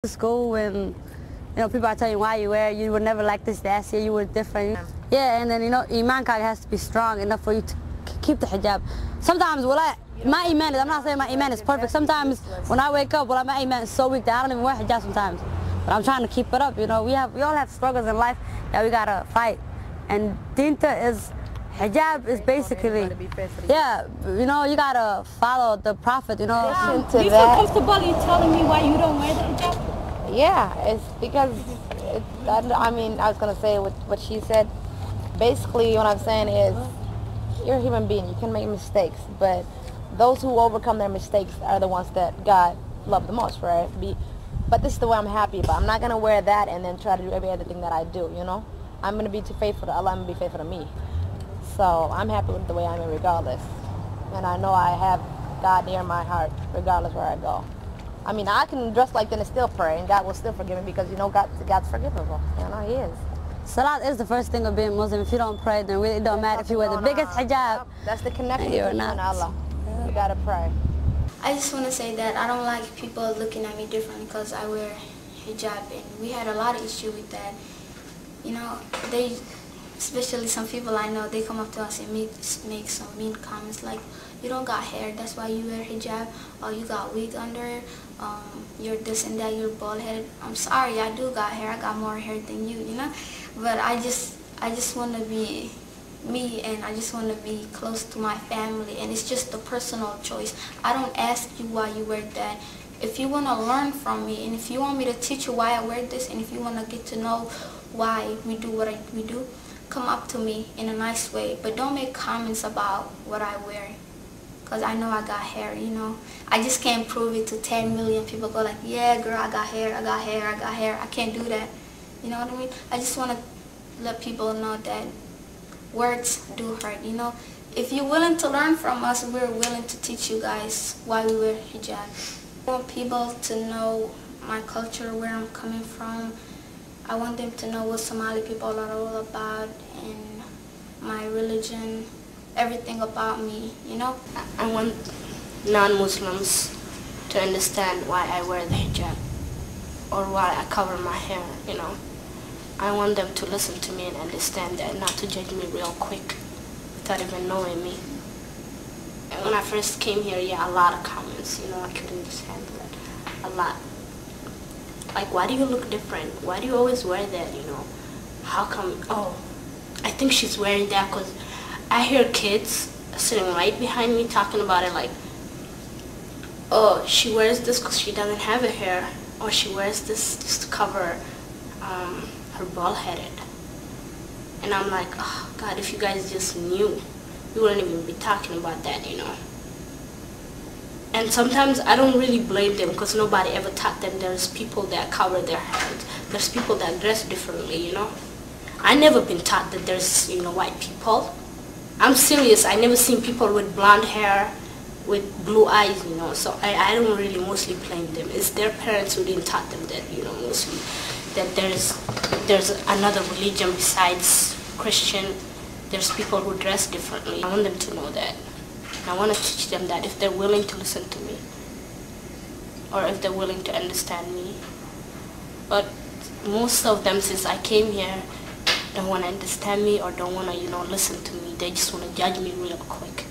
School and people are telling you why you wear it, you would never like this last year, you were different. Yeah, and then iman has to be strong enough for you to keep the hijab. Sometimes my iman is, I'm not saying my iman is perfect. Sometimes when I wake up, my iman is so weak that I don't even wear hijab sometimes. But I'm trying to keep it up. We all have struggles in life that we gotta fight. And hijab is basically, you gotta follow the Prophet, Do you feel comfortable in telling me why you don't wear the hijab? Yeah, it's because, I was going to say what she said. Basically, what I'm saying is, you're a human being. You can make mistakes, but those who overcome their mistakes are the ones that God loves the most, right? But this is the way I'm happy about. I'm not going to wear that and then try to do every other thing that I do, I'm going to be too faithful to Allah. I'm going to be faithful to me. So I'm happy with the way I'm in regardless. And I know I have God near my heart regardless where I go. I can dress like that and still pray, and God will still forgive me because, God's forgivable. He is. Salat is the first thing of being Muslim. If you don't pray, then really it don't matter if you wear the biggest hijab. That's the connection between you and Allah. You gotta pray. I just want to say that I don't like people looking at me differently because I wear hijab, and we had a lot of issue with that. Especially some people I know, they come up to us and make some mean comments like, you don't got hair, that's why you wear hijab, or you got wig under it, you're this and that, you're bald headed. I'm sorry, I do got hair, I got more hair than you, but I just want to be me, and I just want to be close to my family, and it's just a personal choice. I don't ask you why you wear that. If you want to learn from me, and if you want me to teach you why I wear this, and if you want to get to know why we do what we do, come up to me in a nice way, but don't make comments about what I wear, because I know I got hair, I just can't prove it to 10 million people go like, yeah girl, I got hair, I got hair, I got hair. I can't do that, you know what I mean? I just want to let people know that words do hurt, If you're willing to learn from us, we're willing to teach you guys why we wear hijab. I want people to know my culture, where I'm coming from. I want them to know what Somali people are all about, and my religion, everything about me, I want non-Muslims to understand why I wear the hijab or why I cover my hair, I want them to listen to me and understand that, not to judge me real quick without even knowing me. And when I first came here, a lot of comments, I couldn't just handle it. A lot. Like, why do you look different? Why do you always wear that, How come, I think she's wearing that because I hear kids sitting right behind me talking about it like, oh, she wears this because she doesn't have a hair, or she wears this just to cover her bald-headed. And I'm like, oh, God, if you guys just knew, you wouldn't even be talking about that, And sometimes I don't really blame them because nobody ever taught them there's people that cover their heads. There's people that dress differently, I never been taught that there's, white people. I'm serious. I never seen people with blonde hair, with blue eyes, So I don't really mostly blame them. It's their parents who didn't taught them that, mostly. That there's another religion besides Christian. There's people who dress differently. I want them to know that. I want to teach them that if they're willing to listen to me, or if they're willing to understand me. But most of them, since I came here, don't want to understand me or don't want to, listen to me. They just want to judge me real quick.